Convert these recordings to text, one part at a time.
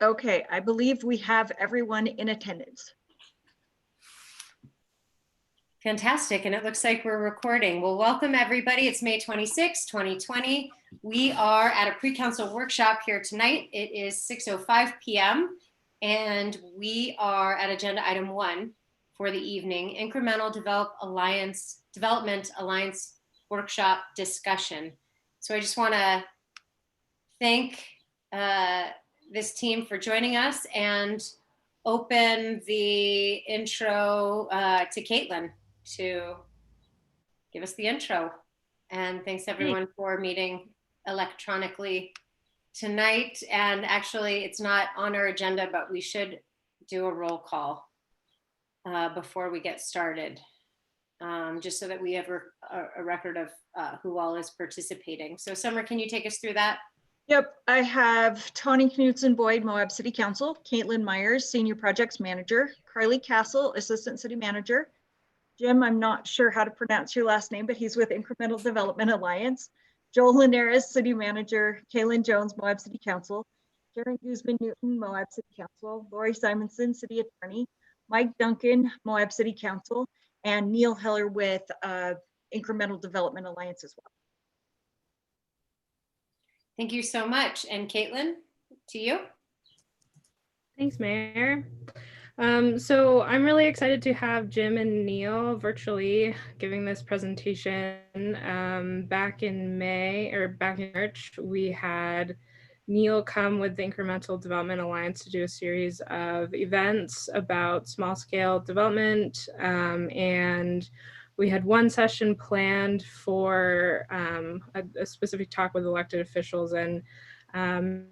Okay, I believe we have everyone in attendance. Fantastic, and it looks like we're recording. Well, welcome everybody. It's May 26, 2020. We are at a pre-council workshop here tonight. It is 6:05 p.m. and we are at agenda item 1 for the evening, Incremental Development Alliance Workshop Discussion. So I just want to thank this team for joining us and open the intro to Caitlin to give us the intro. And thanks everyone for meeting electronically tonight. And actually it's not on our agenda, but we should do a roll call before we get started, just so that we have a record of who all is participating. So Summer, can you take us through that? Yep, I have Tony Knudsen Boyd, Moab City Council, Caitlin Myers, Senior Projects Manager, Carly Castle, Assistant City Manager, Jim, I'm not sure how to pronounce your last name, but he's with Incremental Development Alliance, Joel Linares, City Manager, Kaylin Jones, Moab City Council, Karen Guzman-Newton, Moab City Council, Lori Simonson, City Attorney, Mike Duncan, Moab City Council, and Neil Heller with Incremental Development Alliance as well. Thank you so much. And Caitlin, to you. Thanks, Mayor. So I'm really excited to have Jim and Neil virtually giving this presentation. Back in March, we had Neil come with the Incremental Development Alliance to do a series of events about small scale development. And we had one session planned for a specific talk with elected officials, and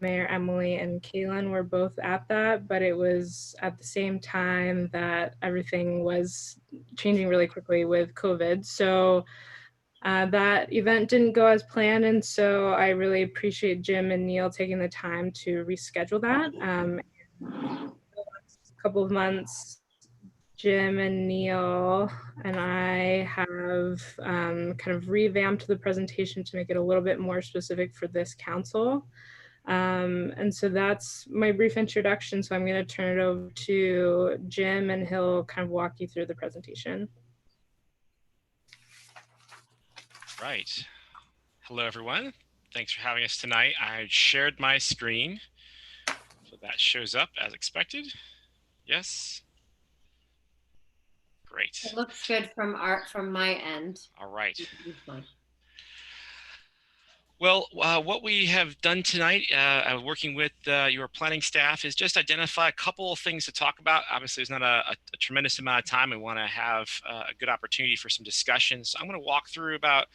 Mayor Emily and Kaylin were both at that, but it was at the same time that everything was changing really quickly with COVID. So that event didn't go as planned, and so I really appreciate Jim and Neil taking the time to reschedule that. The last couple of months, Jim and Neil and I have kind of revamped the presentation to make it a little bit more specific for this council. And so that's my brief introduction. So I'm going to turn it over to Jim and he'll kind of walk you through the presentation. Right. Hello, everyone. Thanks for having us tonight. I shared my screen, so that shows up as expected. Yes. Great. It looks good from my end. All right. Well, what we have done tonight, working with your planning staff, is just identify a couple of things to talk about. Obviously, there's not a tremendous amount of time. We want to have a good opportunity for some discussion. So I'm going to walk through about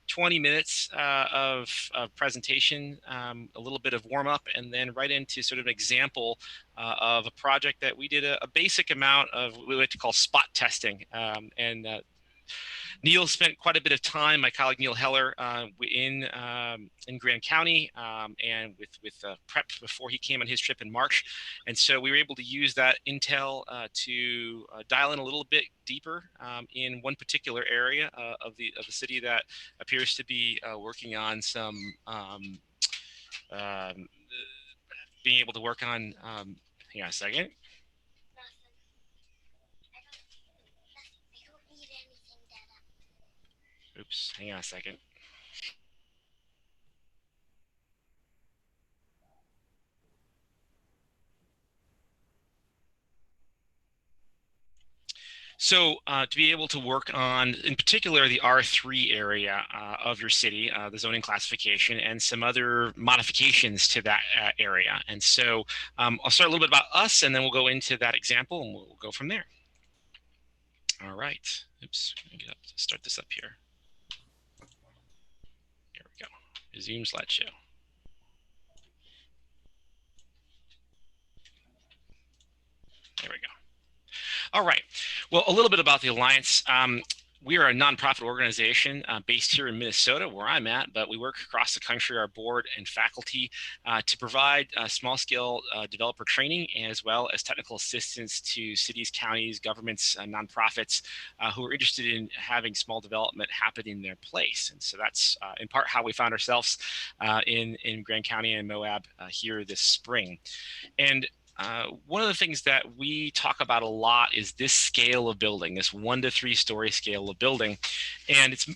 20 minutes of presentation, a little bit of warm up, and then right into sort of an example of a project that we did a basic amount of what we like to call spot testing. Neil spent quite a bit of time, my colleague Neil Heller, in Grand County and with prep before he came on his trip in March. And so we were able to use that intel to dial in a little bit deeper in one particular area of the city that appears to be working on some being able to work on, hang on a second. Oops, hang on a second. So to be able to work on, in particular, the R3 area of your city, the zoning classification, and some other modifications to that area. And so I'll start a little bit about us, and then we'll go into that example, and we'll go from there. All right. Oops, let me start this up here. Here we go. Resume slideshow. There we go. All right. Well, a little bit about the Alliance. We are a nonprofit organization based here in Minnesota, where I'm at, but we work across the country, our board and faculty, to provide small-scale developer training, as well as technical assistance to cities, counties, governments, nonprofits who are interested in having small development happen in their place. And so that's in part how we found ourselves in Grand County and Moab here this spring. And one of the things that we talk about a lot is this scale of building, this 1 to 3 story scale of building. And it's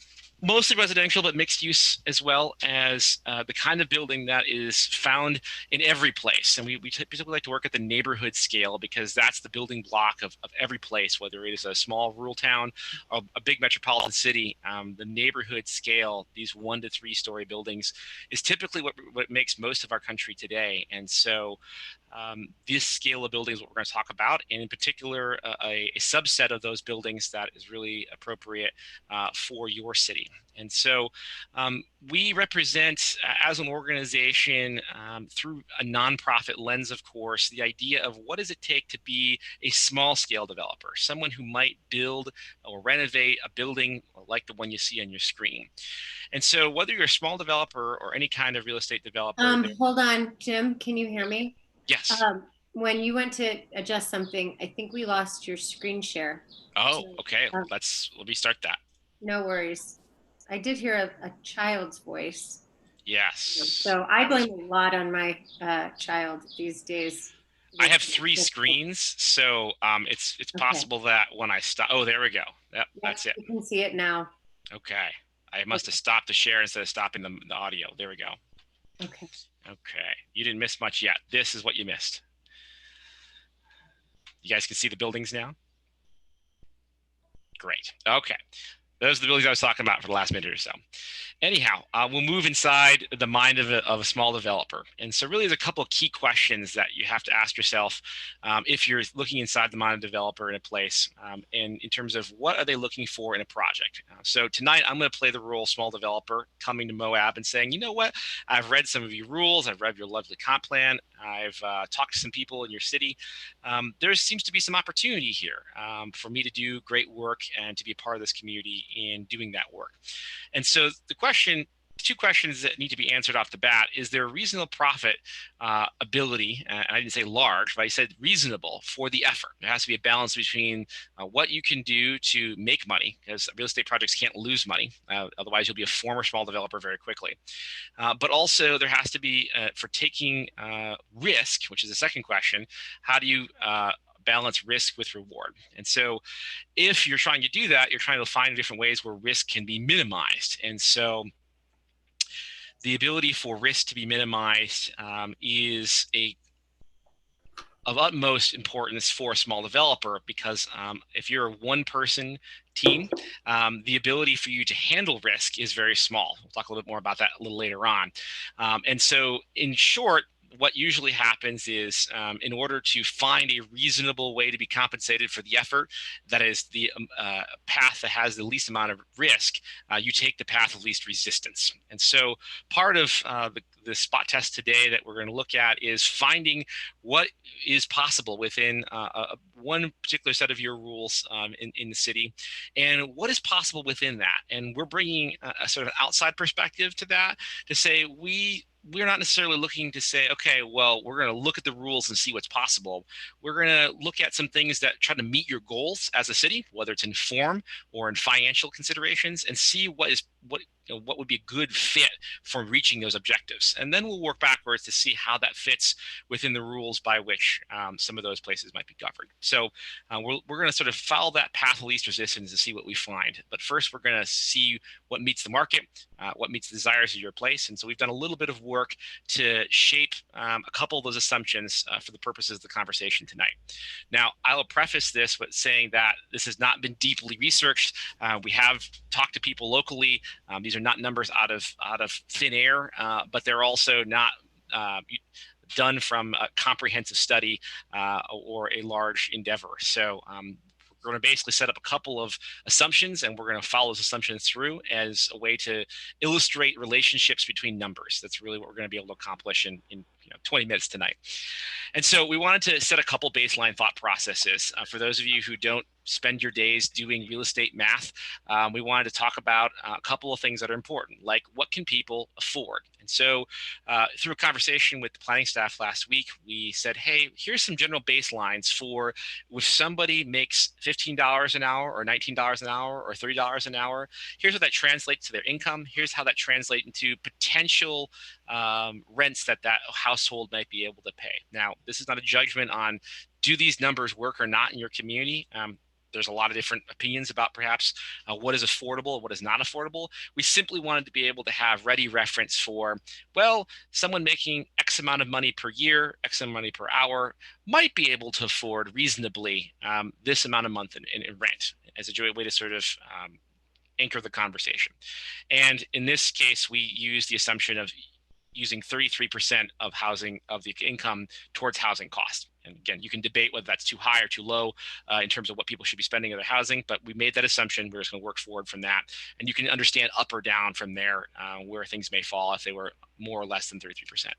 mostly residential, but mixed use, as well as the kind of building that is found in every place. And we typically like to work at the neighborhood scale, because that's the building block of every place, whether it is a small rural town or a big metropolitan city. The neighborhood scale, these 1 to 3 story buildings, is typically what makes most of our country today. And so this scale of buildings is what we're going to talk about, and in particular, a subset of those buildings that is really appropriate for your city. And so we represent, as an organization, through a nonprofit lens, of course, the idea of what does it take to be a small scale developer, someone who might build or renovate a building like the one you see on your screen. And so whether you're a small developer or any kind of real estate developer. Hold on, Jim, can you hear me? Yes. When you went to adjust something, I think we lost your screen share. Oh, okay. Let me start that. No worries. I did hear a child's voice. Yes. So I blame a lot on my child these days. I have 3 screens, so it's possible that when I stop, oh, there we go. Yep, that's it. You can see it now. Okay. I must have stopped the share instead of stopping the audio. There we go. Okay. Okay. You didn't miss much yet. This is what you missed. You guys can see the buildings now? Great. Okay. Those are the buildings I was talking about for the last minute or so. Anyhow, we'll move inside the mind of a small developer. And so really there's a couple of key questions that you have to ask yourself if you're looking inside the mind of a developer in a place, and in terms of what are they looking for in a project. So tonight I'm going to play the role small developer coming to Moab and saying, you know what, I've read some of your rules, I've read your lovely comp plan, I've talked to some people in your city. There seems to be some opportunity here for me to do great work and to be a part of this community in doing that work. And so the two questions that need to be answered off the bat: is there a reasonable profit ability? And I didn't say large, but I said reasonable for the effort. There has to be a balance between what you can do to make money, because real estate projects can't lose money. Otherwise, you'll be a former small developer very quickly. But also there has to be, for taking risk, which is the second question, how do you balance risk with reward? And so if you're trying to do that, you're trying to find different ways where risk can be minimized. And so the ability for risk to be minimized is of utmost importance for a small developer, because if you're a one-person team, the ability for you to handle risk is very small. We'll talk a little bit more about that a little later on. And so in short, what usually happens is, in order to find a reasonable way to be compensated for the effort, that is the path that has the least amount of risk, you take the path of least resistance. And so part of the spot test today that we're going to look at is finding what is possible within one particular set of your rules in the city, and what is possible within that. And we're bringing a sort of outside perspective to that, to say we're not necessarily looking to say, okay, well, we're going to look at the rules and see what's possible. We're going to look at some things that try to meet your goals as a city, whether it's in form or in financial considerations, and see what would be a good fit for reaching those objectives. And then we'll work backwards to see how that fits within the rules by which some of those places might be governed. So we're going to sort of follow that path of least resistance to see what we find. But first, we're going to see what meets the market, what meets the desires of your place. And so we've done a little bit of work to shape a couple of those assumptions for the purposes of the conversation tonight. Now, I will preface this with saying that this has not been deeply researched. We have talked to people locally. These are not numbers out of thin air, but they're also not done from a comprehensive study or a large endeavor. So we're going to basically set up a couple of assumptions, and we're going to follow those assumptions through as a way to illustrate relationships between numbers. That's really what we're going to be able to accomplish in 20 minutes tonight. And so we wanted to set a couple baseline thought processes for those of you who don't spend your days doing real estate math, we wanted to talk about a couple of things that are important, like what can people afford? And so through a conversation with the planning staff last week, we said, hey, here's some general baselines for if somebody makes $15 an hour or $19 an hour or $30 an hour, here's what that translates to their income. Here's how that translates into potential rents that household might be able to pay. Now, this is not a judgment on do these numbers work or not in your community. There's a lot of different opinions about perhaps what is affordable, what is not affordable. We simply wanted to be able to have ready reference for, well, someone making X amount of money per year, X amount of money per hour might be able to afford reasonably this amount a month in rent as a way to sort of anchor the conversation. And in this case, we use the assumption of using 33% of the income towards housing cost. And again, you can debate whether that's too high or too low in terms of what people should be spending on their housing, but we made that assumption. We're just going to work forward from that. And you can understand up or down from there where things may fall if they were more or less than 33%.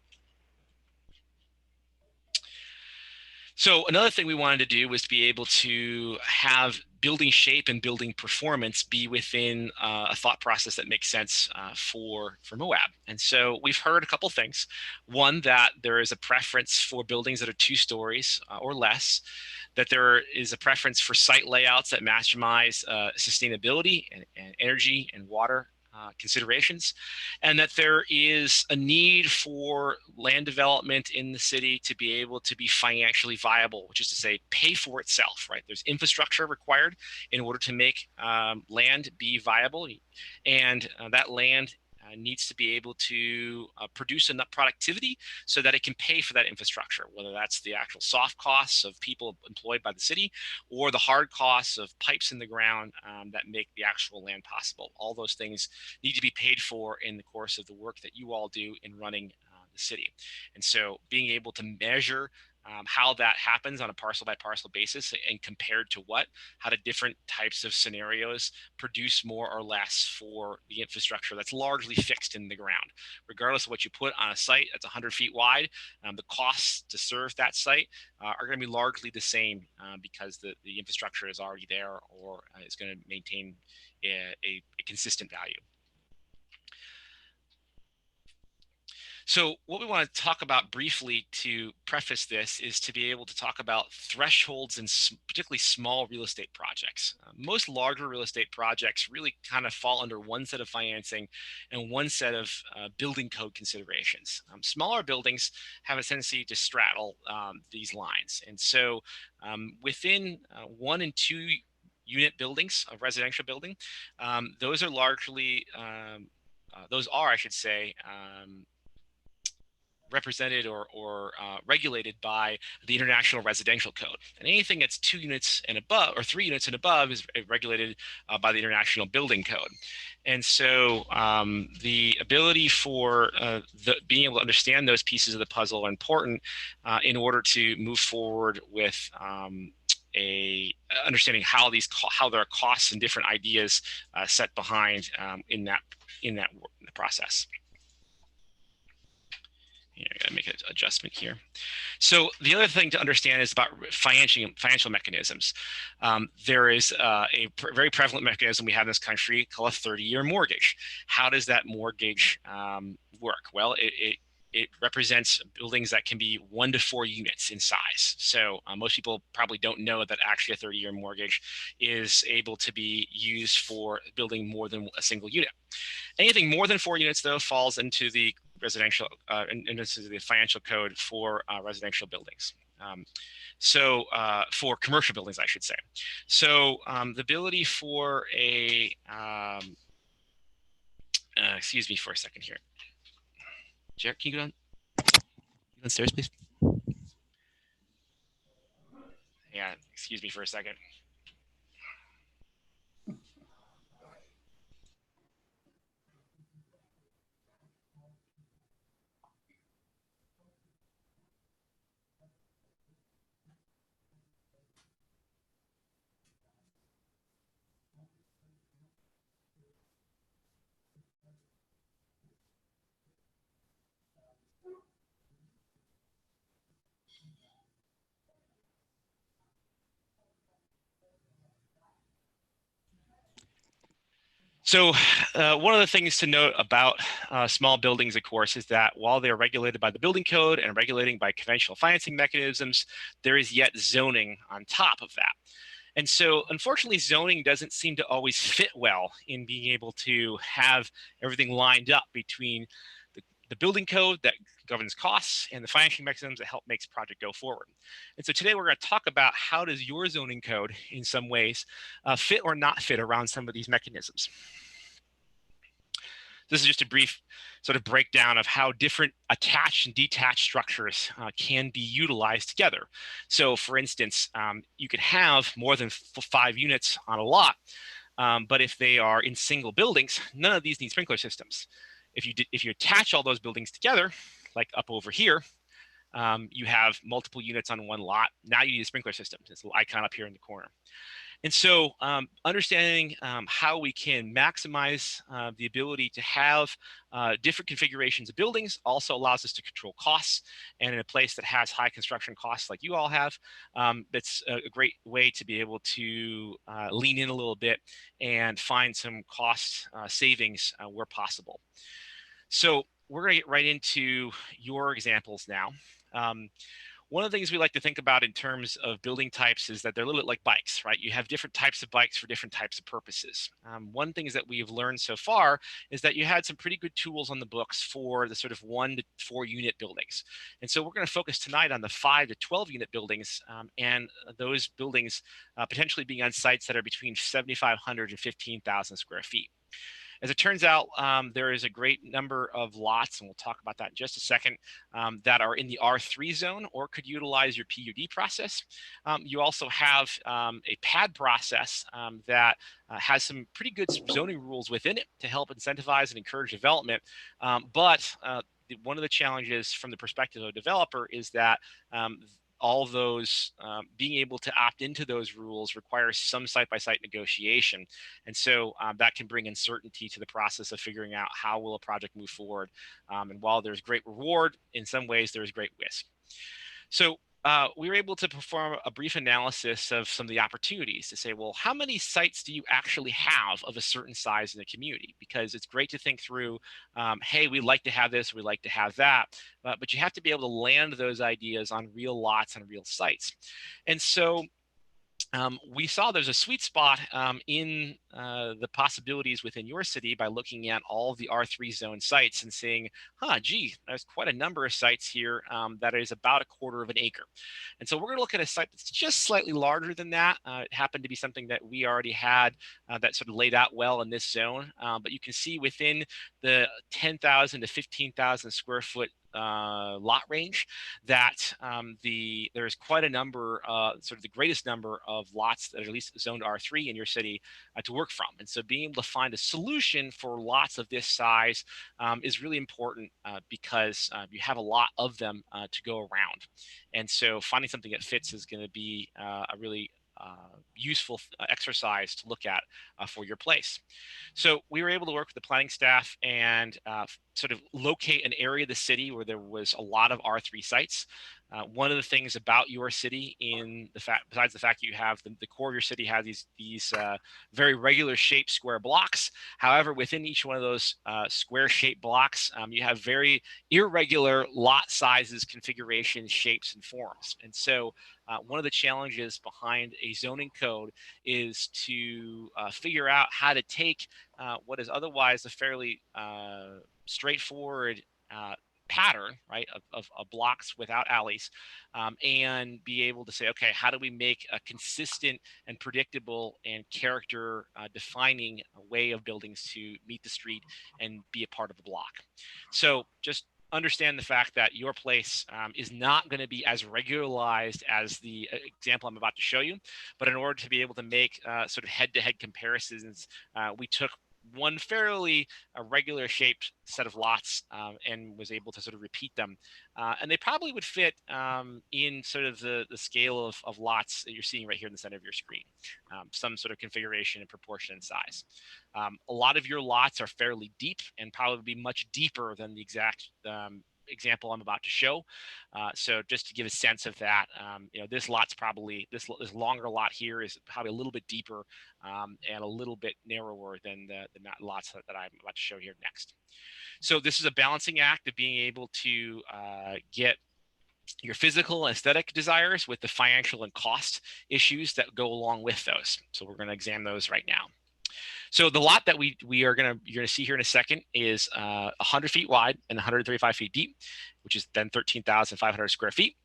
So another thing we wanted to do was to be able to have building shape and building performance be within a thought process that makes sense for Moab. And so we've heard a couple things. One, that there is a preference for buildings that are 2 stories or less, that there is a preference for site layouts that maximize sustainability and energy and water considerations, and that there is a need for land development in the city to be able to be financially viable, which is to say pay for itself, right? There's infrastructure required in order to make land be viable, and that land needs to be able to produce enough productivity so that it can pay for that infrastructure, whether that's the actual soft costs of people employed by the city or the hard costs of pipes in the ground that make the actual land possible. All those things need to be paid for in the course of the work that you all do in running the city. And so being able to measure how that happens on a parcel by parcel basis and compared to how do different types of scenarios produce more or less for the infrastructure that's largely fixed in the ground. Regardless of what you put on a site that's 100 feet wide, the costs to serve that site are going to be largely the same because the infrastructure is already there or is going to maintain a consistent value. So what we want to talk about briefly to preface this is to be able to talk about thresholds in particularly small real estate projects. Most larger real estate projects really kind of fall under one set of financing and one set of building code considerations. Smaller buildings have a tendency to straddle these lines. And so within 1 and 2 unit buildings, a residential building, those are largely, I should say, represented or regulated by the International Residential Code. And anything that's 2 units and above or 3 units and above is regulated by the International Building Code. And so the ability for being able to understand those pieces of the puzzle are important in order to move forward with understanding how there are costs and different ideas set behind in that process. I gotta make an adjustment here. So the other thing to understand is about financial mechanisms. There is a very prevalent mechanism we have in this country called a 30-year mortgage. How does that mortgage work? Well, it represents buildings that can be 1 to 4 units in size. So most people probably don't know that actually a 30-year mortgage is able to be used for building more than a single unit. Anything more than 4 units, though, falls into the residential into the financial code for residential buildings. For commercial buildings, I should say. So the ability for excuse me for a second here. Jared, can you go downstairs, please? Yeah, excuse me for a second. So one of the things to note about small buildings, of course, is that while they're regulated by the building code and regulating by conventional financing mechanisms, there is yet zoning on top of that. And so unfortunately, zoning doesn't seem to always fit well in being able to have everything lined up between the building code that governs costs and the financing mechanisms that help makes project go forward. And so today we're going to talk about how does your zoning code in some ways fit or not fit around some of these mechanisms. This is just a brief sort of breakdown of how different attached and detached structures can be utilized together. So for instance, you could have more than 5 units on a lot, but if they are in single buildings, none of these need sprinkler systems. If you attach all those buildings together, like up over here, you have multiple units on one lot. Now you need a sprinkler system. This little icon up here in the corner. And so understanding how we can maximize the ability to have different configurations of buildings also allows us to control costs. And in a place that has high construction costs like you all have, that's a great way to be able to lean in a little bit and find some cost savings where possible. So we're going to get right into your examples now. One of the things we like to think about in terms of building types is that they're a little bit like bikes, right? You have different types of bikes for different types of purposes. One thing is that we've learned so far is that you had some pretty good tools on the books for the sort of 1 to 4 unit buildings. And so we're going to focus tonight on the 5 to 12 unit buildings and those buildings potentially being on sites that are between 7,500 and 15,000 square feet. As it turns out, there is a great number of lots, and we'll talk about that in just a second, that are in the R3 zone or could utilize your PUD process. You also have a PAD process that has some pretty good zoning rules within it to help incentivize and encourage development. But one of the challenges from the perspective of a developer is that all of those being able to opt into those rules requires some site-by-site negotiation. And so that can bring uncertainty to the process of figuring out how will a project move forward. And while there's great reward, in some ways there's great risk. So we were able to perform a brief analysis of some of the opportunities to say, well, how many sites do you actually have of a certain size in the community? Because it's great to think through, hey, we'd like to have this, we'd like to have that, but you have to be able to land those ideas on real lots and real sites. And so we saw there's a sweet spot in the possibilities within your city by looking at all of the R3 zone sites and saying, gee, there's quite a number of sites here that is about 1/4 of an acre. And so we're going to look at a site that's just slightly larger than that. It happened to be something that we already had that sort of laid out well in this zone. But you can see within the 10,000 to 15,000 square foot lot range that there's quite a number, sort of the greatest number of lots that are at least zoned R3 in your city to work from. And so being able to find a solution for lots of this size is really important because you have a lot of them to go around. And so finding something that fits is going to be a really useful exercise to look at for your place. So we were able to work with the planning staff and sort of locate an area of the city where there was a lot of R3 sites. One of the things about your city, besides the fact you have the core of your city has these very regular shaped square blocks. However, within each one of those square shaped blocks, you have very irregular lot sizes, configurations, shapes, and forms. And so one of the challenges behind a zoning code is to figure out how to take what is otherwise a fairly straightforward pattern, right, of blocks without alleys, and be able to say, okay, how do we make a consistent and predictable and character defining way of buildings to meet the street and be a part of the block? So just understand the fact that your place is not going to be as regularized as the example I'm about to show you, but in order to be able to make sort of head-to-head comparisons, we took one fairly regular shaped set of lots and was able to sort of repeat them. And they probably would fit in sort of the scale of lots that you're seeing right here in the center of your screen, some sort of configuration and proportion and size. A lot of your lots are fairly deep and probably much deeper than the exact example I'm about to show. So just to give a sense of that, this lot's probably, this longer lot here is probably a little bit deeper and a little bit narrower than the lots that I'm about to show here next. So this is a balancing act of being able to get your physical and aesthetic desires with the financial and cost issues that go along with those. So we're going to examine those right now. So the lot that you're going to see here in a second is 100 feet wide and 135 feet deep, which is then 13,500 square feet.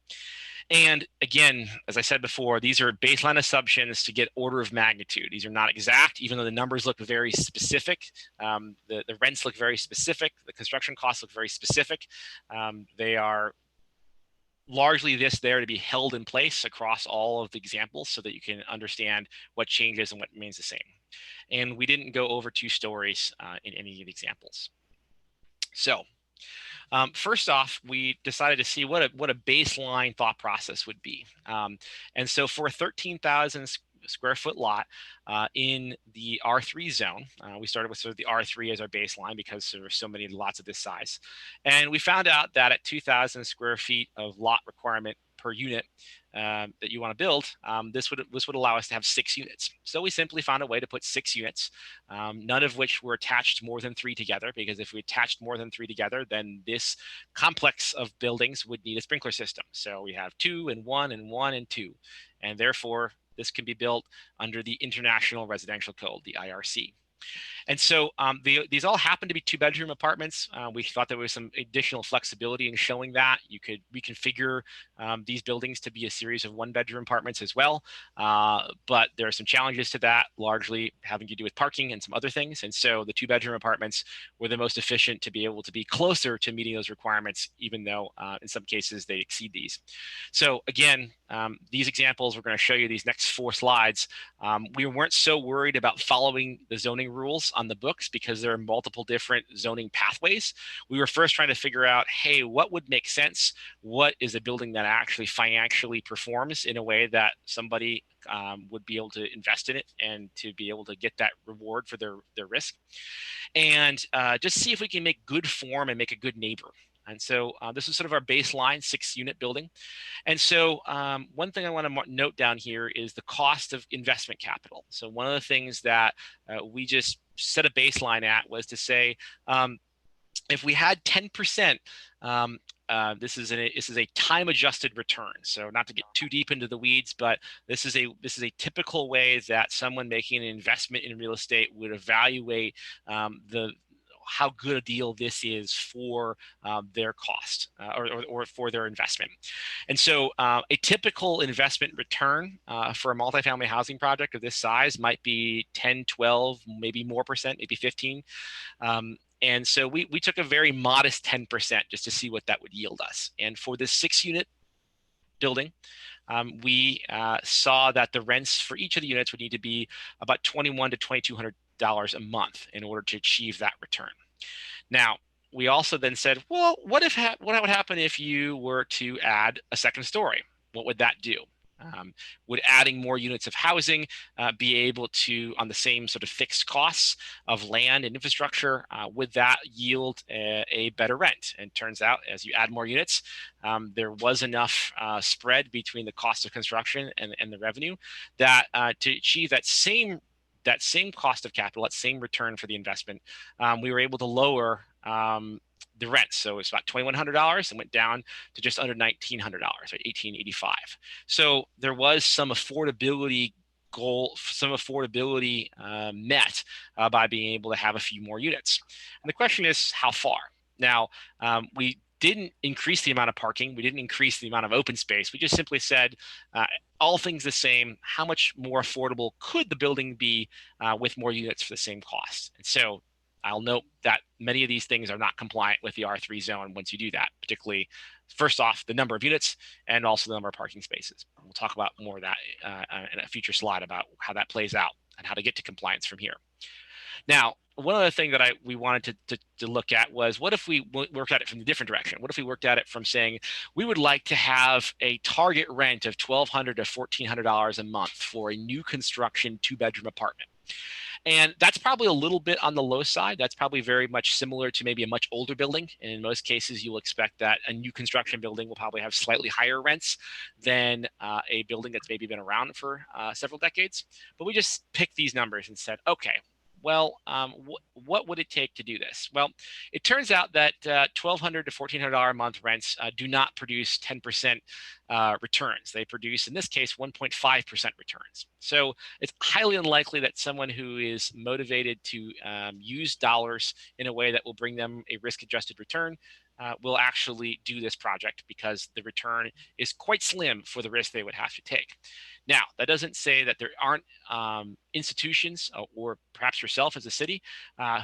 And again, as I said before, these are baseline assumptions to get order of magnitude. These are not exact, even though the numbers look very specific. The rents look very specific. The construction costs look very specific. They are largely there to be held in place across all of the examples so that you can understand what changes and what remains the same. And we didn't go over 2 stories in any of the examples. So first off, we decided to see what a baseline thought process would be. And so for a 13,000 square foot lot in the R3 zone, we started with sort of the R3 as our baseline because there were so many lots of this size. And we found out that at 2,000 square feet of lot requirement per unit that you want to build, this would allow us to have 6 units. So we simply found a way to put 6 units, none of which were attached more than 3 together, because if we attached more than 3 together, then this complex of buildings would need a sprinkler system. So we have 2 and 1 and 1 and 2, and therefore this can be built under the International Residential Code, the IRC. And so these all happen to be 2-bedroom apartments. We thought there was some additional flexibility in showing that. You could reconfigure these buildings to be a series of 1-bedroom apartments as well. But there are some challenges to that, largely having to do with parking and some other things. And so the 2-bedroom apartments were the most efficient to be able to be closer to meeting those requirements, even though in some cases they exceed these. So again, these examples, we're going to show you these next 4 slides. We weren't so worried about following the zoning rules on the books because there are multiple different zoning pathways. We were first trying to figure out, hey, what would make sense? What is a building that actually financially performs in a way that somebody would be able to invest in it and to be able to get that reward for their risk? And just see if we can make good form and make a good neighbor. And so this is sort of our baseline 6-unit building. And so one thing I want to note down here is the cost of investment capital. So one of the things that we just set a baseline at was to say, if we had 10%, this is a time-adjusted return. So not to get too deep into the weeds, but this is a typical way that someone making an investment in real estate would evaluate how good a deal this is for their cost or for their investment. And so a typical investment return for a multifamily housing project of this size might be 10, 12, maybe more percent, maybe 15. And so we took a very modest 10% just to see what that would yield us. And for this 6-unit building, we saw that the rents for each of the units would need to be about $2,100 to $2,200 a month in order to achieve that return. Now, we also then said, well, what would happen if you were to add a second story? What would that do? Would adding more units of housing be able to, on the same sort of fixed costs of land and infrastructure, would that yield a better rent? And turns out, as you add more units, there was enough spread between the cost of construction and the revenue that to achieve that same cost of capital, that same return for the investment, we were able to lower the rent. So it's about $2,100 and went down to just under $1,900, right, $1,885. So there was some affordability goal, some affordability met by being able to have a few more units. And the question is, how far? Now, we didn't increase the amount of parking. We didn't increase the amount of open space. We just simply said, all things the same, how much more affordable could the building be with more units for the same cost? And so I'll note that many of these things are not compliant with the R3 zone once you do that, particularly, first off, the number of units and also the number of parking spaces. We'll talk about more of that in a future slide about how that plays out and how to get to compliance from here. Now, one other thing that we wanted to look at was, what if we worked at it from the different direction? What if we worked at it from saying, we would like to have a target rent of $1,200 to $1,400 a month for a new construction 2-bedroom apartment? And that's probably a little bit on the low side. That's probably very much similar to maybe a much older building. And in most cases, you'll expect that a new construction building will probably have slightly higher rents than a building that's maybe been around for several decades. But we just picked these numbers and said, okay, well, what would it take to do this? Well, it turns out that $1,200 to $1,400 a month rents do not produce 10% returns. They produce, in this case, 1.5% returns. So it's highly unlikely that someone who is motivated to use dollars in a way that will bring them a risk-adjusted return will actually do this project, because the return is quite slim for the risk they would have to take. Now, that doesn't say that there aren't institutions or perhaps yourself as a city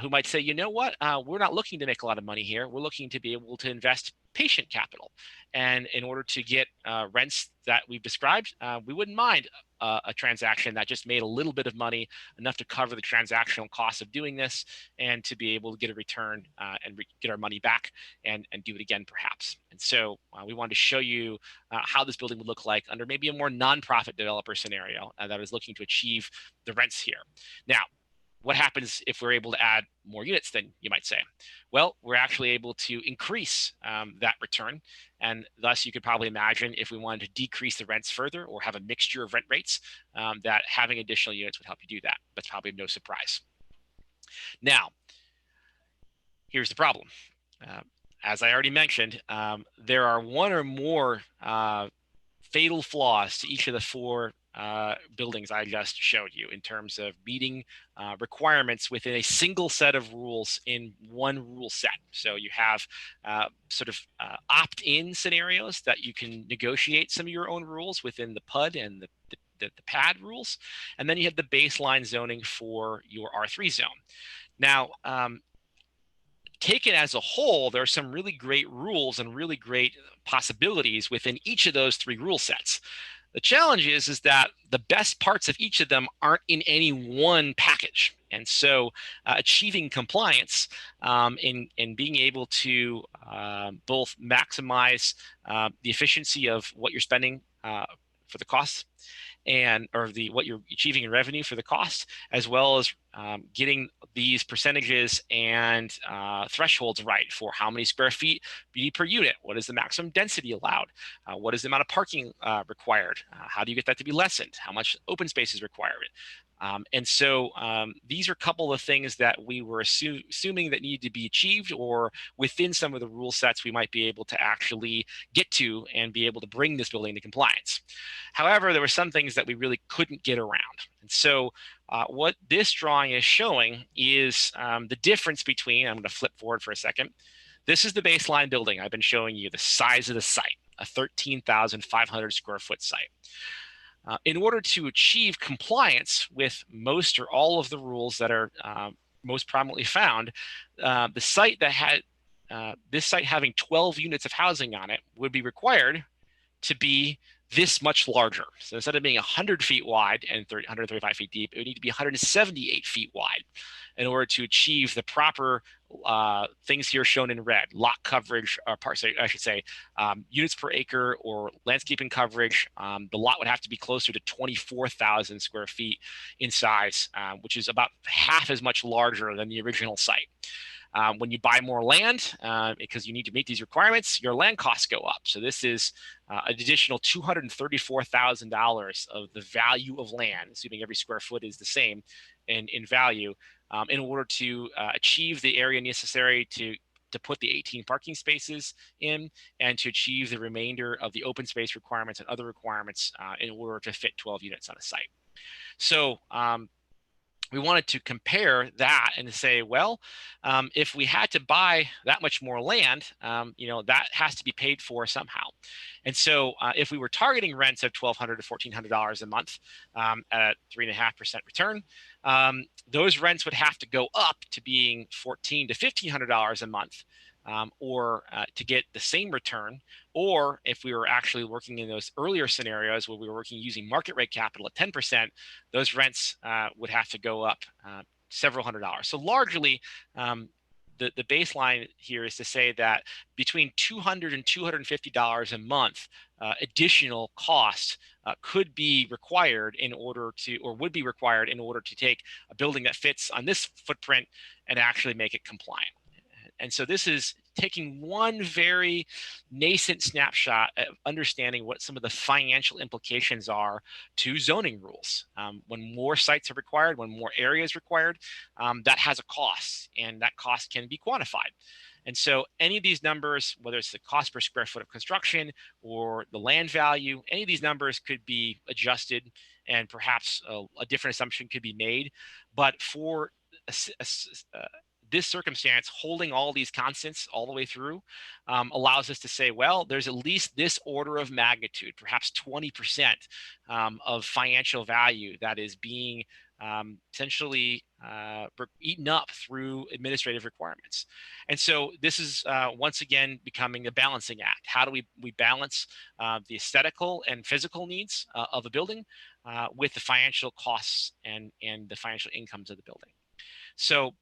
who might say, you know what, we're not looking to make a lot of money here. We're looking to be able to invest patient capital. And in order to get rents that we've described, we wouldn't mind a transaction that just made a little bit of money, enough to cover the transactional costs of doing this, and to be able to get a return and get our money back and do it again, perhaps. And so we wanted to show you how this building would look like under maybe a more nonprofit developer scenario that is looking to achieve the rents here. Now, what happens if we're able to add more units, then, you might say? Well, we're actually able to increase that return. And thus, you could probably imagine, if we wanted to decrease the rents further or have a mixture of rent rates, that having additional units would help you do that. That's probably no surprise. Now, here's the problem. As I already mentioned, there are one or more fatal flaws to each of the four buildings I just showed you in terms of meeting requirements within a single set of rules in one rule set. So you have sort of opt-in scenarios that you can negotiate some of your own rules within the PUD and the PAD rules. And then you have the baseline zoning for your R3 zone. Now, taken as a whole, there are some really great rules and really great possibilities within each of those three rule sets. The challenge is that the best parts of each of them aren't in any one package. And so achieving compliance and being able to both maximize the efficiency of what you're spending for the costs, or what you're achieving in revenue for the cost, as well as getting these percentages and thresholds right for how many square feet you need per unit. What is the maximum density allowed? What is the amount of parking required? How do you get that to be lessened? How much open space is required? And so these are a couple of things that we were assuming that need to be achieved, or within some of the rule sets we might be able to actually get to and be able to bring this building to compliance. However, there were some things that we really couldn't get around. And so what this drawing is showing is the difference between, I'm going to flip forward for a second. This is the baseline building. I've been showing you the size of the site, a 13,500 square foot site. In order to achieve compliance with most or all of the rules that are most prominently found, the site that had this site having 12 units of housing on it would be required to be this much larger. So instead of being 100 feet wide and 135 feet deep, it would need to be 178 feet wide in order to achieve the proper things here shown in red: lot coverage, or I should say units per acre, or landscaping coverage. The lot would have to be closer to 24,000 square feet in size, which is about half as much larger than the original site. When you buy more land, because you need to meet these requirements, your land costs go up. So this is an additional $234,000 of the value of land, assuming every square foot is the same in value, in order to achieve the area necessary to put the 18 parking spaces in, and to achieve the remainder of the open space requirements and other requirements in order to fit 12 units on a site. So we wanted to compare that and to say, well, if we had to buy that much more land, that has to be paid for somehow. And so if we were targeting rents of $1,200 to $1,400 a month at a 3.5% return, those rents would have to go up to being $1,400 to $1,500 a month. Or to get the same return, or if we were actually working in those earlier scenarios where we were working using market rate capital at 10%, those rents would have to go up several $100s. So largely, the baseline here is to say that between $200 and $250 a month additional cost could be required in order to, or would be required in order to take a building that fits on this footprint and actually make it compliant. And so this is taking one very nascent snapshot of understanding what some of the financial implications are to zoning rules. When more sites are required, when more areas required, that has a cost, and that cost can be quantified. And so any of these numbers, whether it's the cost per square foot of construction or the land value, any of these numbers could be adjusted, and perhaps a different assumption could be made. But for this circumstance, holding all these constants all the way through allows us to say, well, there's at least this order of magnitude, perhaps 20% of financial value that is being essentially eaten up through administrative requirements. And so this is once again becoming a balancing act. How do we balance the aesthetical and physical needs of a building with the financial costs and the financial incomes of the building? So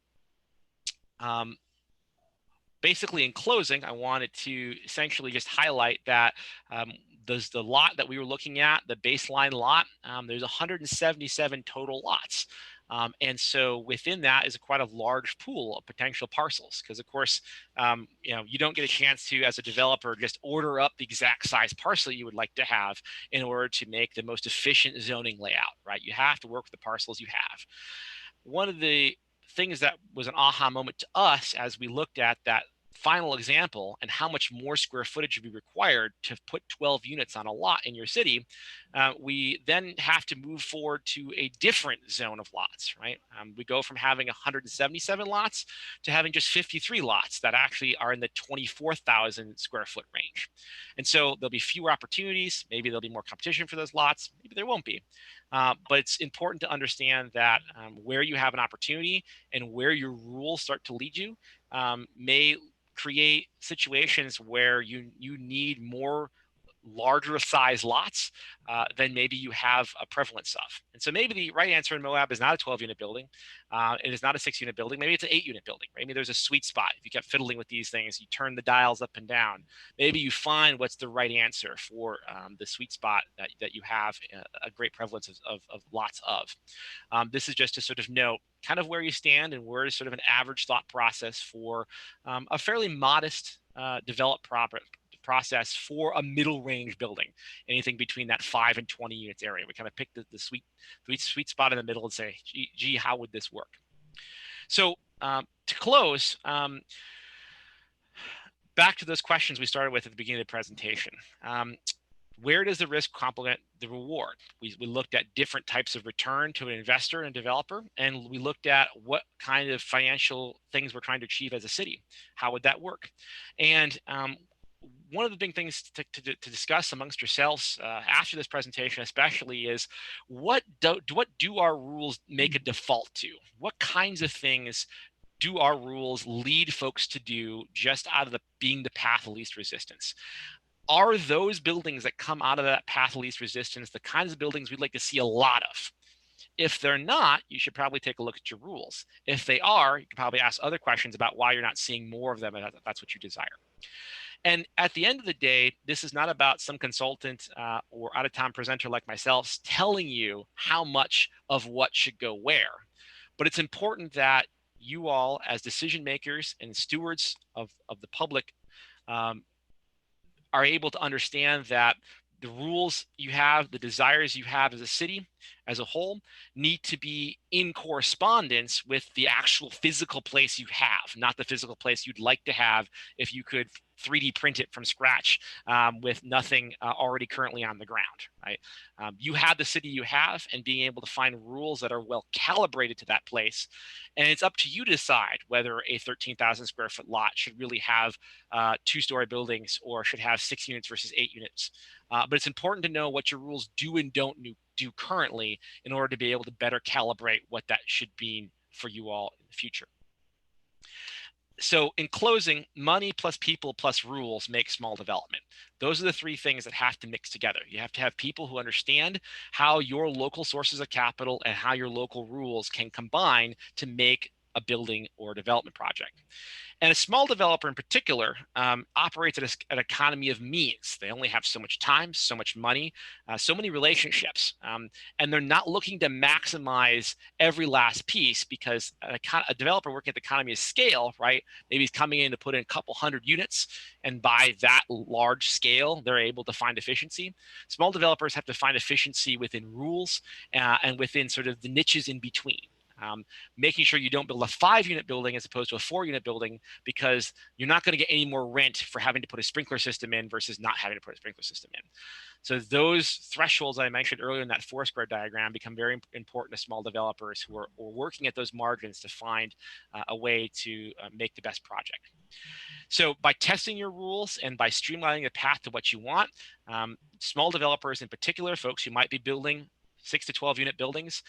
basically, in closing, I wanted to essentially just highlight that there's the lot that we were looking at, the baseline lot. There's 177 total lots. And so within that is quite a large pool of potential parcels, because of course, you don't get a chance to, as a developer, just order up the exact size parcel you would like to have in order to make the most efficient zoning layout, right? You have to work with the parcels you have. One of the things that was an aha moment to us as we looked at that final example and how much more square footage would be required to put 12 units on a lot in your city, we then have to move forward to a different zone of lots, right? We go from having 177 lots to having just 53 lots that actually are in the 24,000 square foot range. And so there'll be fewer opportunities. Maybe there'll be more competition for those lots. Maybe there won't be. But it's important to understand that where you have an opportunity and where your rules start to lead you may create situations where you need more larger size lots than maybe you have a prevalence of. And so maybe the right answer in Moab is not a 12 unit building. It is not a 6 unit building. Maybe it's an 8 unit building. Maybe there's a sweet spot. If you kept fiddling with these things, you turn the dials up and down. Maybe you find what's the right answer for the sweet spot that you have a great prevalence of lots of. This is just to sort of note kind of where you stand and where is sort of an average thought process for a fairly modest developed process for a middle range building, anything between that 5 and 20 units area. We kind of pick the sweet spot in the middle and say, gee, how would this work? So to close, back to those questions we started with at the beginning of the presentation. Where does the risk complement the reward? We looked at different types of return to an investor and developer, and we looked at what kind of financial things we're trying to achieve as a city. How would that work? And one of the big things to discuss amongst yourselves after this presentation especially is what do our rules make a default to? What kinds of things do our rules lead folks to do just out of being the path of least resistance? Are those buildings that come out of that path of least resistance the kinds of buildings we'd like to see a lot of? If they're not, you should probably take a look at your rules. If they are, you can probably ask other questions about why you're not seeing more of them, and that's what you desire. And at the end of the day, this is not about some consultant or out-of-town presenter like myself telling you how much of what should go where. But it's important that you all, as decision makers and stewards of the public, are able to understand that the rules you have, the desires you have as a city as a whole, need to be in correspondence with the actual physical place you have, not the physical place you'd like to have if you could 3D print it from scratch with nothing already currently on the ground, right? You have the city you have, and being able to find rules that are well calibrated to that place. And it's up to you to decide whether a 13,000 square foot lot should really have 2-story buildings or should have 6 units versus 8 units. But it's important to know what your rules do and don't do currently in order to be able to better calibrate what that should mean for you all in the future. So in closing, money plus people plus rules make small development. Those are the 3 things that have to mix together. You have to have people who understand how your local sources of capital and how your local rules can combine to make a building or development project. And a small developer in particular operates at an economy of means. They only have so much time, so much money, so many relationships, and they're not looking to maximize every last piece, because a developer working at the economy of scale, right? Maybe he's coming in to put in a couple hundred units, and by that large scale, they're able to find efficiency. Small developers have to find efficiency within rules and within sort of the niches in between. Making sure you don't build a 5-unit building as opposed to a 4-unit building, because you're not going to get any more rent for having to put a sprinkler system in versus not having to put a sprinkler system in. So those thresholds that I mentioned earlier in that four-square diagram become very important to small developers who are working at those margins to find a way to make the best project. So by testing your rules and by streamlining the path to what you want, small developers in particular, folks who might be building 6 to 12 unit buildings,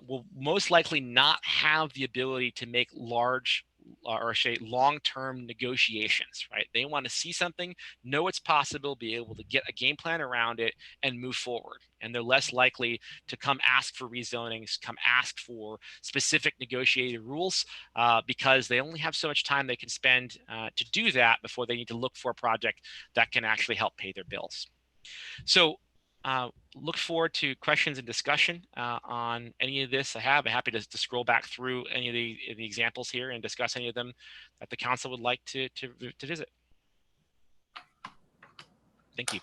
will most likely not have the ability to make large or say long-term negotiations, right? They want to see something, know it's possible, be able to get a game plan around it and move forward. And they're less likely to come ask for rezonings, come ask for specific negotiated rules, because they only have so much time they can spend to do that before they need to look for a project that can actually help pay their bills. So look forward to questions and discussion on any of this. I'm happy to scroll back through any of the examples here and discuss any of them that the council would like to visit. Thank you.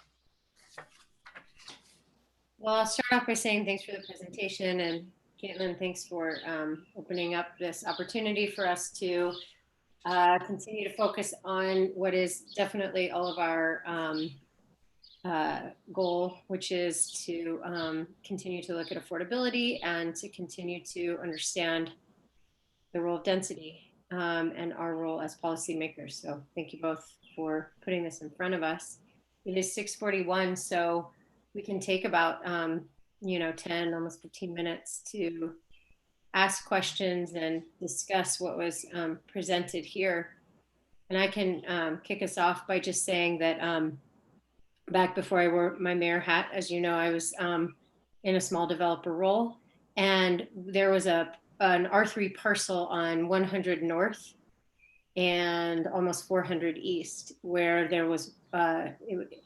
Well, I'll start off by saying thanks for the presentation, and Caitlin, thanks for opening up this opportunity for us to continue to focus on what is definitely all of our goal, which is to continue to look at affordability and to continue to understand the role of density and our role as policymakers. So thank you both for putting this in front of us. It is 6:41, so we can take about 10, almost 15 minutes to ask questions and discuss what was presented here. And I can kick us off by just saying that back before I wore my mayor hat, as you know, I was in a small developer role, and there was an R3 parcel on 100 North and almost 400 East, where there was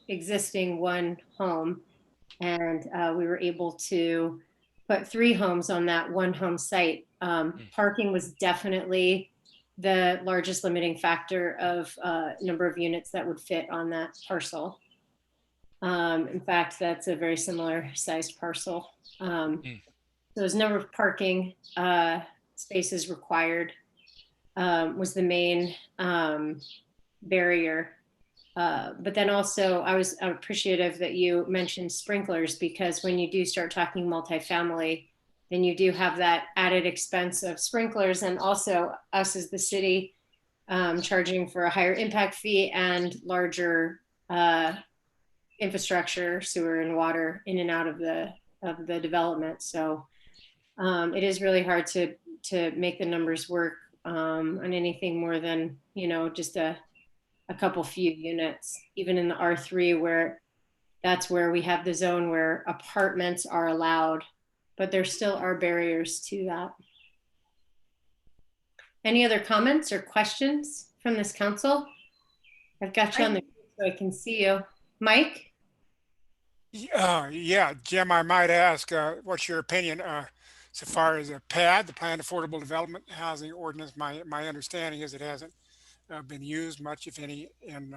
existing one home, and we were able to put 3 homes on that one home site. Parking was definitely the largest limiting factor of number of units that would fit on that parcel. In fact, that's a very similar sized parcel. So there's number of parking spaces required was the main barrier. But then also I was appreciative that you mentioned sprinklers, because when you do start talking multifamily, then you do have that added expense of sprinklers, and also us as the city charging for a higher impact fee and larger infrastructure, sewer and water in and out of the development. So it is really hard to make the numbers work on anything more than, just a couple few units, even in the R3, where that's where we have the zone where apartments are allowed, but there still are barriers to that. Any other comments or questions from this council? I've got you on the so I can see you. Mike? Yeah, Jim, I might ask, what's your opinion so far as a PAD, the Planned Affordable Development Housing Ordinance? My understanding is it hasn't been used much, if any, in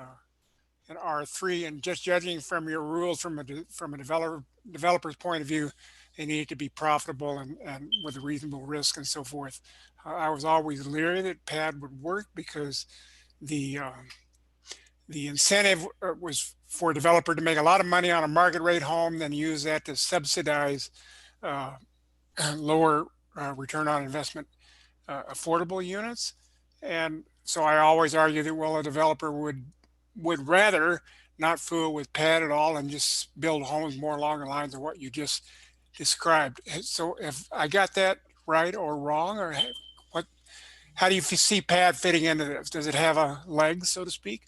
R3. And just judging from your rules from a developer's point of view, they need to be profitable and with a reasonable risk and so forth. I was always leery that PAD would work, because the incentive was for a developer to make a lot of money on a market rate home, then use that to subsidize lower return on investment affordable units. And so I always argue that, well, a developer would rather not fool with PAD at all and just build homes more along the lines of what you just described. So if I got that right or wrong, or how do you see PAD fitting into this? Does it have a leg, so to speak?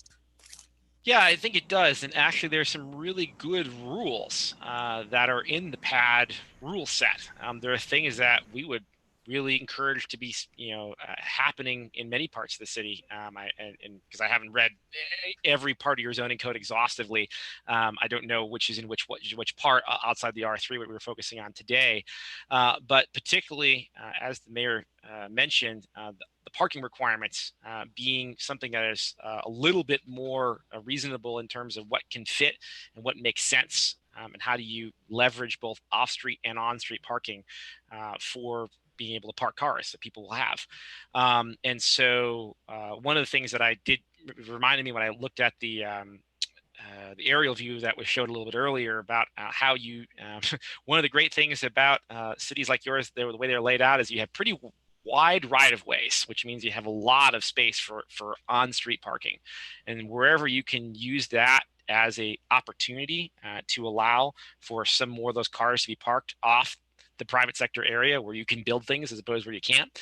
Yeah, I think it does. And actually, there's some really good rules that are in the PAD rule set. There are things that we would really encouraged to be, happening in many parts of the city. And because I haven't read every part of your zoning code exhaustively, I don't know which is in which part outside the R3 what we were focusing on today. But particularly, as the mayor mentioned, the parking requirements being something that is a little bit more reasonable in terms of what can fit and what makes sense, and how do you leverage both off-street and on-street parking for being able to park cars that people will have. And so one of the things that I did reminded me when I looked at the aerial view that was showed a little bit earlier about how you, one of the great things about cities like yours, the way they're laid out is you have pretty wide right-of-ways, which means you have a lot of space for on-street parking. And wherever you can use that as a opportunity to allow for some more of those cars to be parked off the private sector area where you can build things as opposed to where you can't,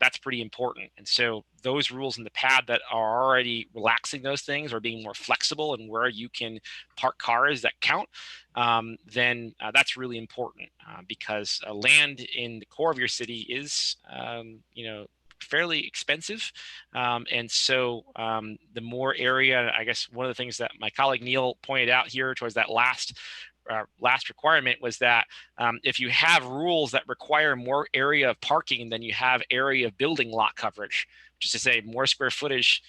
that's pretty important. And so those rules in the pad that are already relaxing those things or being more flexible and where you can park cars that count, then that's really important because land in the core of your city is, fairly expensive. And so the more area, I guess one of the things that my colleague Neil pointed out here towards that last requirement was that if you have rules that require more area of parking than you have area of building lot coverage, which is to say more square footage,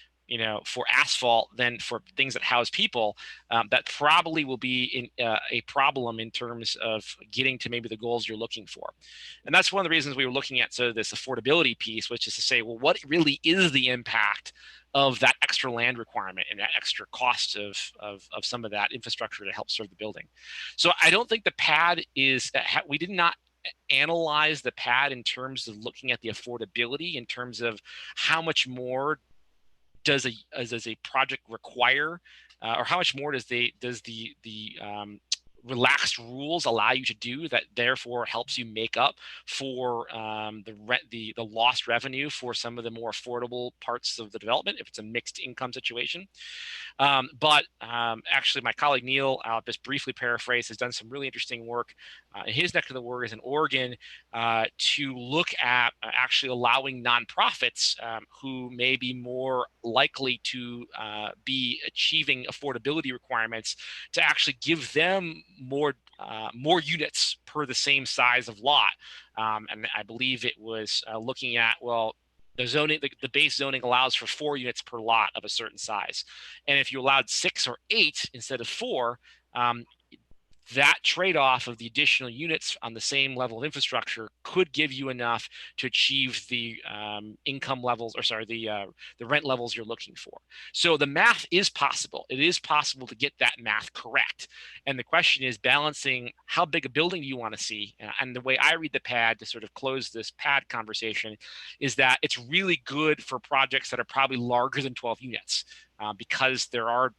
for asphalt than for things that house people, that probably will be a problem in terms of getting to maybe the goals you're looking for. And that's one of the reasons we were looking at this affordability piece, which is to say, well, what really is the impact of that extra land requirement and that extra cost of some of that infrastructure to help serve the building. So I don't think the pad is, we did not analyze the pad in terms of looking at the affordability in terms of how much more does a project require, or how much more does the relaxed rules allow you to do that therefore helps you make up for the lost revenue for some of the more affordable parts of the development if it's a mixed income situation. But actually my colleague Neil, I'll just briefly paraphrase, has done some really interesting work in his neck of the woods in Oregon to look at actually allowing nonprofits who may be more likely to be achieving affordability requirements to actually give them more units per the same size of lot. And I believe it was looking at, well, the zoning, the base zoning allows for 4 units per lot of a certain size. And if you allowed 6 or 8 instead of 4, that trade-off of the additional units on the same level of infrastructure could give you enough to achieve the income levels, or sorry, the rent levels you're looking for. So the math is possible. It is possible to get that math correct. And the question is balancing how big a building do you want to see? And the way I read the pad to sort of close this pad conversation is that it's really good for projects that are probably larger than 12 units because there are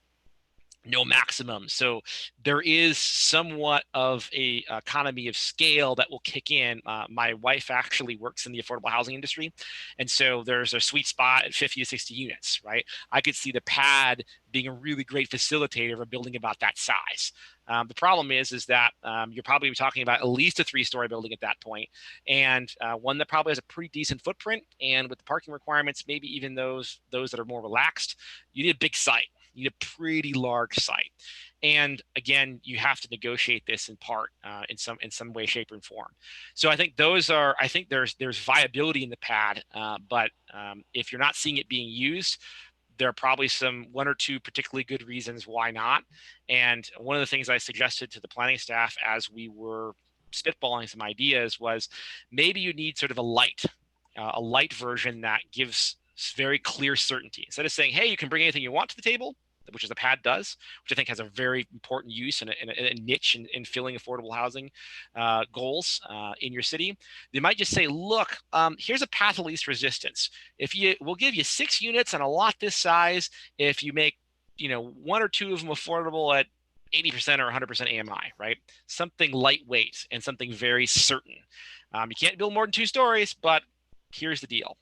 no maximum. So there is somewhat of a economy of scale that will kick in. My wife actually works in the affordable housing industry. And so there's a sweet spot at 50 to 60 units, right? I could see the pad being a really great facilitator of a building about that size. The problem is that you're probably talking about at least a 3-story building at that point, and one that probably has a pretty decent footprint. And with the parking requirements, maybe even those that are more relaxed, you need a big site. You need a pretty large site. And again, you have to negotiate this in part in some way, shape, or form. So I think there's viability in the pad, but if you're not seeing it being used, there are probably one or two particularly good reasons why not. And one of the things I suggested to the planning staff as we were spitballing some ideas was maybe you need sort of a light version that gives very clear certainty. Instead of saying, hey, you can bring anything you want to the table, which is the pad does, which I think has a very important use and a niche in filling affordable housing goals in your city. They might just say, look, here's a path of least resistance. We'll give you 6 units on a lot this size if you make 1 or 2 of them affordable at 80% or 100% AMI, right? Something lightweight and something very certain. You can't build more than 2 stories, but here's the deal.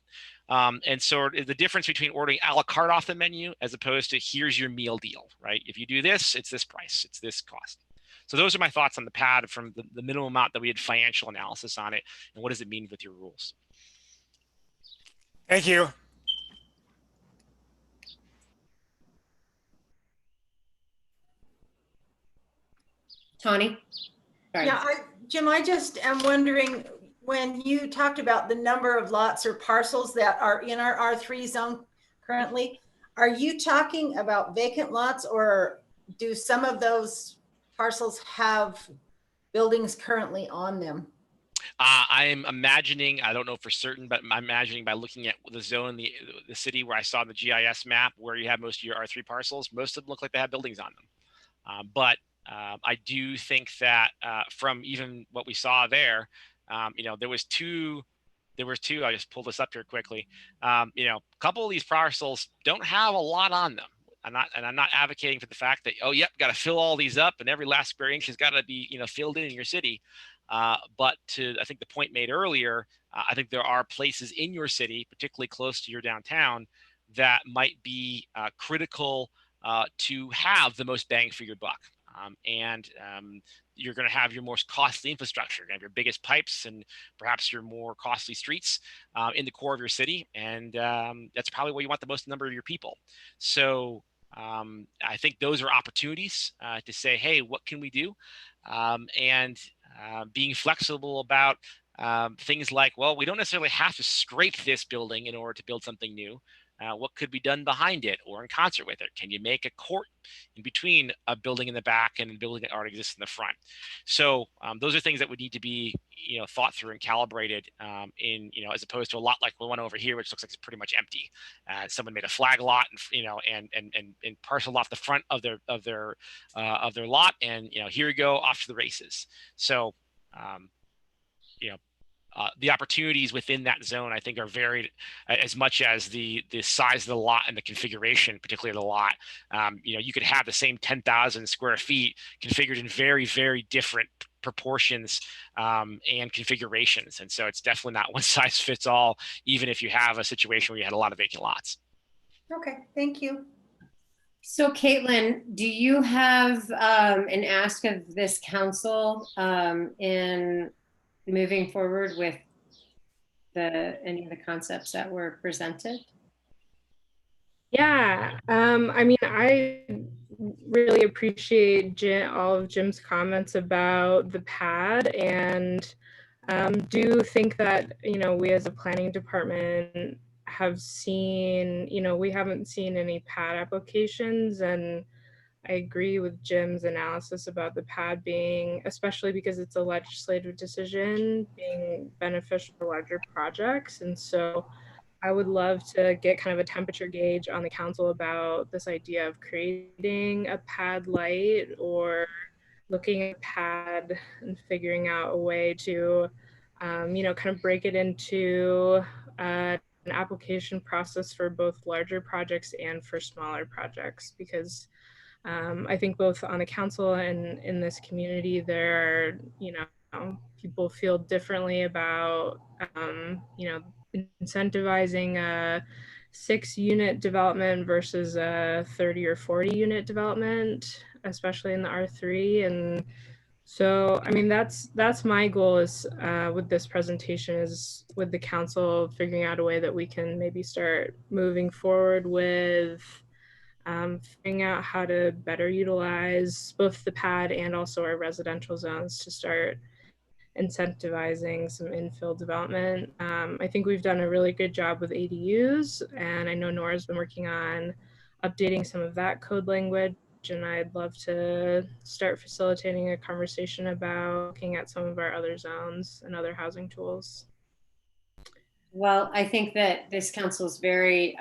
And so the difference between ordering a la carte off the menu as opposed to here's your meal deal, right? If you do this, it's this price, it's this cost. So those are my thoughts on the pad from the minimum amount that we had financial analysis on it, and what does it mean with your rules. Thank you. Tawny? Sorry. Yeah, Jim, I just am wondering, when you talked about the number of lots or parcels that are in our R3 zone currently, are you talking about vacant lots, or do some of those parcels have buildings currently on them? I'm imagining, I don't know for certain, but I'm imagining by looking at the zone, the city where I saw the GIS map where you have most of your R3 parcels, most of them look like they have buildings on them. But I do think that from even what we saw there, there was two, I just pulled this up here quickly. A couple of these parcels don't have a lot on them. I'm not advocating for the fact that, oh, yep, got to fill all these up and every last square inch has got to be, filled in your city. But I think the point made earlier, I think there are places in your city, particularly close to your downtown, that might be critical to have the most bang for your buck. You're going to have your most costly infrastructure. You're going to have your biggest pipes and perhaps your more costly streets in the core of your city. And that's probably where you want the most number of your people. So I think those are opportunities to say, hey, what can we do? Being flexible about things like, well, we don't necessarily have to scrape this building in order to build something new. What could be done behind it or in concert with it? Can you make a court in between a building in the back and a building that already exists in the front? So those are things that would need to be, thought through and calibrated as opposed to a lot like the one over here, which looks like it's pretty much empty. Someone made a flag lot and parceled off the front of their lot, and here you go, off to the races. So the opportunities within that zone, I think, are varied as much as the size of the lot and the configuration, particularly of the lot. You could have the same 10,000 square feet configured in very, very different proportions and configurations. And so it's definitely not one size fits all, even if you have a situation where you had a lot of vacant lots. Okay, thank you. So Caitlin, do you have an ask of this council in moving forward with any of the concepts that were presented? Yeah, I really appreciate all of Jim's comments about the pad, and do think that, we as a planning department have seen, we haven't seen any pad applications, and I agree with Jim's analysis about the pad being, especially because it's a legislative decision, being beneficial for larger projects. And so I would love to get kind of a temperature gauge on the council about this idea of creating a pad light, or looking at pad and figuring out a way to, kind of break it into an application process for both larger projects and for smaller projects, because I think both on the council and in this community, there are, people feel differently about, incentivizing a 6-unit development versus a 30 or 40 unit development, especially in the R3. And so, that's my goal is with this presentation, is with the council figuring out a way that we can maybe start moving forward with figuring out how to better utilize both the pad and also our residential zones to start incentivizing some infill development. I think we've done a really good job with ADUs, and I know Nora's been working on updating some of that code language, and I'd love to start facilitating a conversation about looking at some of our other zones and other housing tools. Well, I think that this council is very,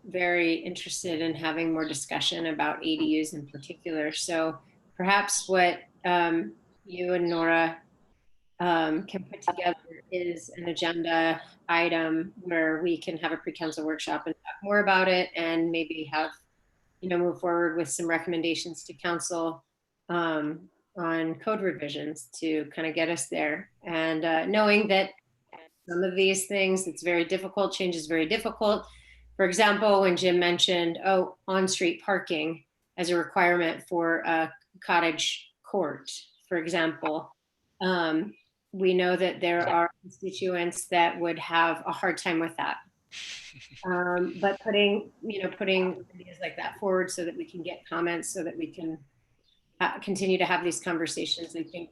very interested in having more discussion about ADUs in particular. So perhaps what you and Nora can put together is an agenda item where we can have a pre-council workshop and talk more about it, and maybe have, move forward with some recommendations to council on code revisions to kind of get us there. And knowing that some of these things, it's very difficult, change is very difficult. For example, when Jim mentioned, on-street parking as a requirement for a cottage court, for example. We know that there are constituents that would have a hard time with that. But putting ideas like that forward so that we can get comments, so that we can continue to have these conversations, I think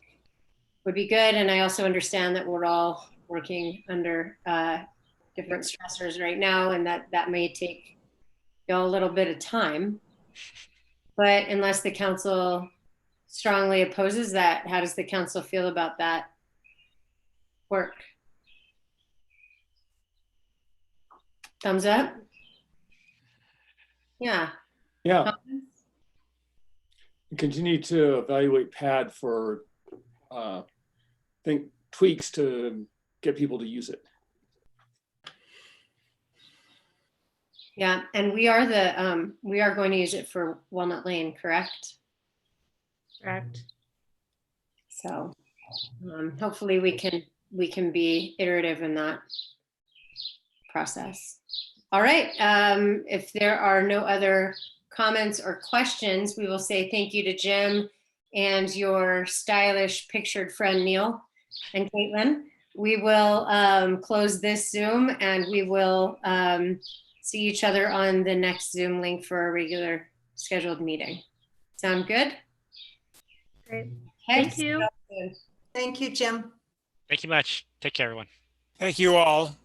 would be good. And I also understand that we're all working under different stressors right now, and that may take a little bit of time. But unless the council strongly opposes that, how does the council feel about that work? Thumbs up? Yeah. Yeah. Continue to evaluate PAD for tweaks to get people to use it. Yeah, and we are going to use it for Walnut Lane, correct? Correct. So hopefully we can be iterative in that process. All right, if there are no other comments or questions, we will say thank you to Jim and your stylish pictured friend Neil and Caitlin. We will close this Zoom, and we will see each other on the next Zoom link for our regular scheduled meeting. Sound good? Great. Okay. Thank you. Thank you, Jim. Thank you much. Take care, everyone. Thank you all.